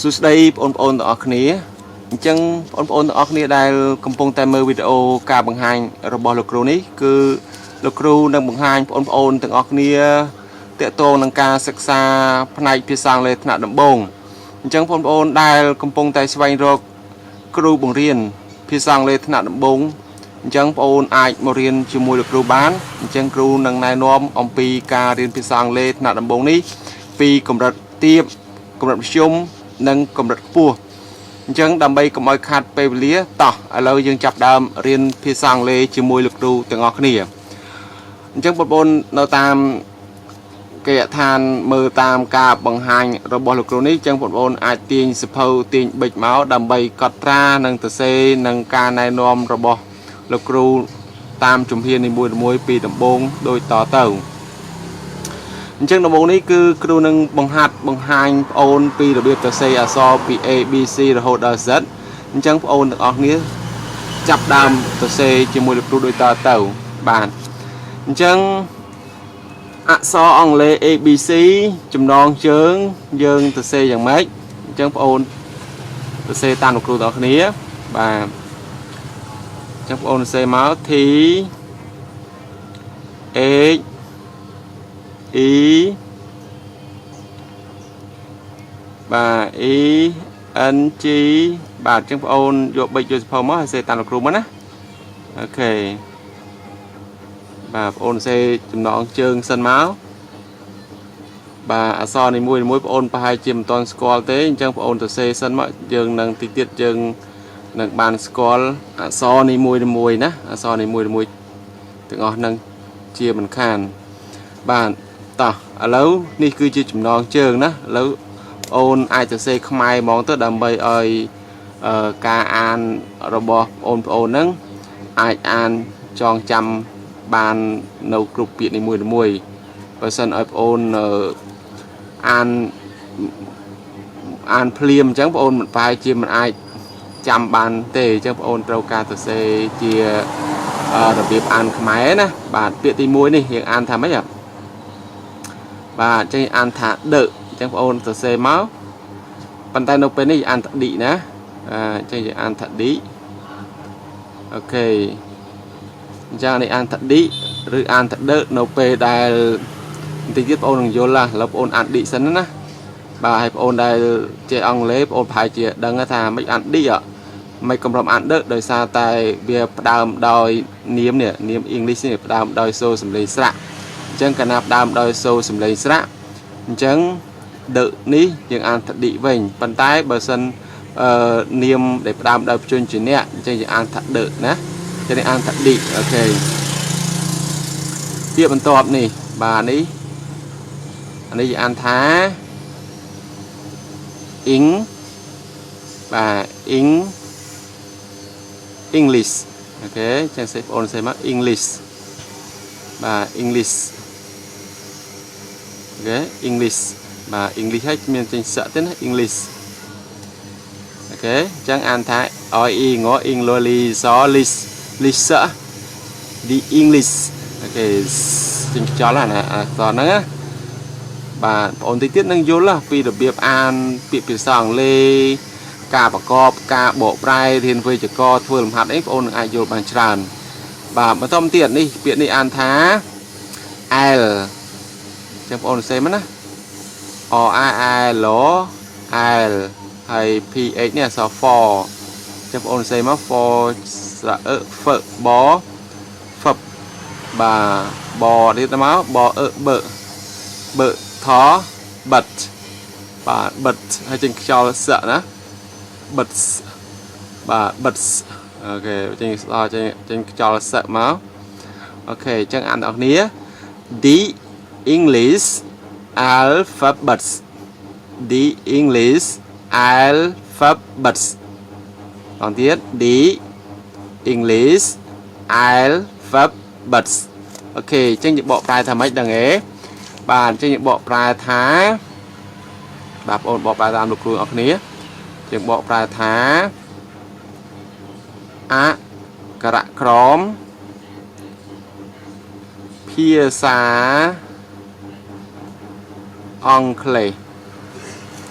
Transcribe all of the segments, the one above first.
សួស្តីបងប្អូនទាំងអស់គ្នាអញ្ចឹងបងប្អូនទាំងអស់គ្នាដែលកំពុងតែមើលវីដេអូការបង្ហាញរបស់លោកគ្រូនេះគឺលោកគ្រូនឹងបង្ហាញបងប្អូនទាំងអស់គ្នាទាក់ទងនឹងការសិក្សាផ្នែកភាសាអង់គ្លេសថ្នាក់ដំបូងអញ្ចឹងបងប្អូនដែលកំពុងតែស្វែងរកគ្រូបង្រៀនភាសាអង់គ្លេសថ្នាក់ដំបូងអញ្ចឹងបងប្អូនអាចមករៀនជាមួយលោកគ្រូបានអញ្ចឹងគ្រូនឹងណែនាំអំពីការរៀនភាសាអង់គ្លេសថ្នាក់ដំបូងនេះពីកម្រិតទាបកម្រិតមធ្យមនិងកម្រិតខ្ពស់អញ្ចឹងដើម្បីកុំឲ្យខាត់ពេលវេលាតោះឥឡូវយើងចាប់ដើមរៀនភាសាអង់គ្លេសជាមួយលោកគ្រូទាំងអស់គ្នាអញ្ចឹងបងប្អូននៅតាមគេដ្ឋានមើលតាមការបង្ហាញរបស់លោកគ្រូនេះអញ្ចឹងបងប្អូនអាចទាញសភៅទាញប៊ិចមកដើម្បីកត់ត្រានិងសរសេរនិងការណែនាំរបស់លោកគ្រូតាមជំហាននីមួយៗពីដំបូងដូចតទៅអញ្ចឹងដំបូងនេះគឺគ្រូនឹងបង្ហាញបងប្អូនពីរបៀបសរសេរអក្សរពី A B C រហូតដល់ Z អញ្ចឹងបងប្អូនទាំងអស់គ្នាចាប់ដើមសរសេរជាមួយលោកគ្រូដូចតទៅបាទអញ្ចឹងអក្សរអង់គ្លេស A B C ចំណងជើងយើងសរសេរយ៉ាងម៉េចអញ្ចឹងបងប្អូនសរសេរតាមលោកគ្រូទាំងអស់គ្នាបាទអញ្ចឹងបងប្អូនសរសេរមក T H E បាទ E N G បាទអញ្ចឹងបងប្អូនយកប៊ិចយកសភៅមកហើយសេតាមលោកគ្រូមកណាអូខេបាទបងប្អូនសេចំណងជើងសិនមកបាទអក្សរនីមួយៗបងប្អូនប្រហែលជាមិនទាន់ស្គាល់ទេអញ្ចឹងបងប្អូនសរសេរសិនមកយើងនឹងតិចទៀតយើងនឹងបានស្គាល់អក្សរនីមួយៗណាអក្សរនីមួយៗទាំងអស់នឹងជាមិនខានបាទតោះឥឡូវនេះគឺជាចំណងជើងណាឥឡូវអូនអាចសរសេរខ្មែរហ្មងទៅដើម្បីឲ្យការអានរបស់បងប្អូនហ្នឹងអាចអានចងចាំបាននៅគ្រប់ពាក្យនីមួយៗបើសិនឲ្យបងអូនអានភ្លាមអញ្ចឹងបងអូនមិនប្រហែលជាមិនអាចចាំបានទេអញ្ចឹងបងអូនត្រូវការសរសេរជារបៀបអានខ្មែរណាបាទពាក្យទី1នេះយើងអានថាម៉េចបាទអញ្ចឹងអានថាដឺអញ្ចឹងបងអូនសរសេរមកប៉ុន្តែនៅពេលនេះអានថាឌីណាអញ្ចឹងយើងអានថាឌីអូខេអញ្ចឹងនេះអានថាឌីឬអានថាដឺនៅពេលដែលបន្តិចទៀតបងអូននឹងយល់ឡាឥឡូវបងអូនអានឌីសិនណាបាទហើយបងអូនដែលចេះអង់គ្លេសបងអូនប្រហែលជាដឹងថាមិនអានឌីមិនកំរំអានដឺដោយសារតែវាផ្ដើមដោយនាមនេះនាមអ៊ីងលីសនេះផ្ដើមដោយសូរសំឡេងស្រៈអញ្ចឹងកាលណាផ្ដើមដោយសូរសំឡេងស្រៈអញ្ចឹងដឺនេះយើងអានថាឌីវិញប៉ុន្តែបើសិននាមដែលផ្ដើមដោយព្យញ្ជនៈអញ្ចឹងយើងអានថាដឺណាអញ្ចឹងអានថាឌីអូខេពាក្យបន្ទាប់នេះបាទនេះអានេះយើងអានថាអ៊ីងបាទអ៊ីងEnglish អូខេចឹងសេបងប្អូនសេមក English បាទ English អូខេ English បាទ English ហើយមានចេញស័កទេណា English អូខេចឹងអានថា I E ង Ing Lo Li So Lis Lis the English អូខេចេញចោលណាអក្សរហ្នឹងណាបាទបងប្អូនតិចទៀតនឹងយល់ពីរបៀបអានពាក្យភាសាអង់គ្លេសការប្រកបការបកប្រែរៀនវេយ្យាករណ៍ធ្វើលំហាត់អីបងប្អូននឹងអាចយល់បានច្រើនបាទបន្តមកទៀតនេះពាក្យនេះអានថា L ចឹងបងប្អូនសេមកណា O A L L ហើយ P H នេះអក្សរ for ចឹងបងប្អូនសេមក for ស្រៈហ្វបហ្វបបាទបទៀតមកបបើថបិតបាទបិទហើយចេញខ្យល់ស័កណាបិទបាទបិទអូខេចេញស្អចេញខ្យល់ស័កមកអូខេអញ្ចឹងអានអ្នកគ្នា The English alphabets The English alphabets តទៀត The English alphabets អូខេអញ្ចឹងយើងបកប្រែថាម៉េចដឹងទេបាទអញ្ចឹងយើងបកប្រែថាបាទបងប្អូនបកប្រែតាមលោកគ្រូអរគ្នាយើងបកប្រែថាអក្ខរក្រមភាសាអង់គ្លេស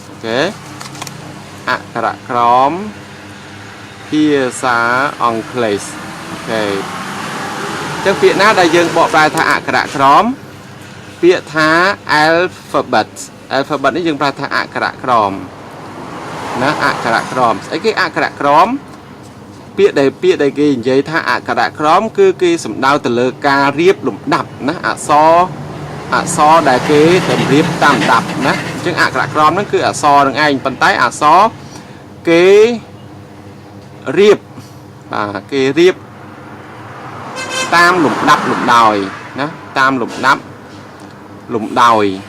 អូខេ ạ cả khóm phía xa English ok chắc phía nào đại dương bỏ bài thả ạ cả khóm phía thả alphabet alphabet ấy dương bài thả ạ cả khóm nó ạ cả khóm ấy cái ạ cả khóm phía đây cái giấy thả ạ cả khóm cứ cái sầm đau từ lơ ca riệp lủng đập nó ạ so đại kế tầm riệp tam đập nó chứ ạ cả khóm nó cứ ạ so đừng anh bàn tay ạ so cái riệp cái riệp tam lủng đập lủng đòi nó tam lủng đập lủng đòi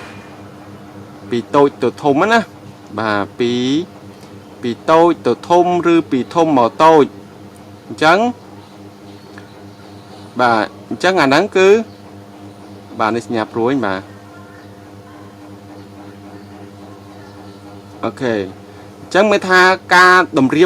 vì tôi từ thùng á bà vì tôi từ thùng rư vì thùng màu tôi chấn bà chấn ngàn đáng cứ bà này nhập rồi bà ok chấn mới tha ca đồng riệp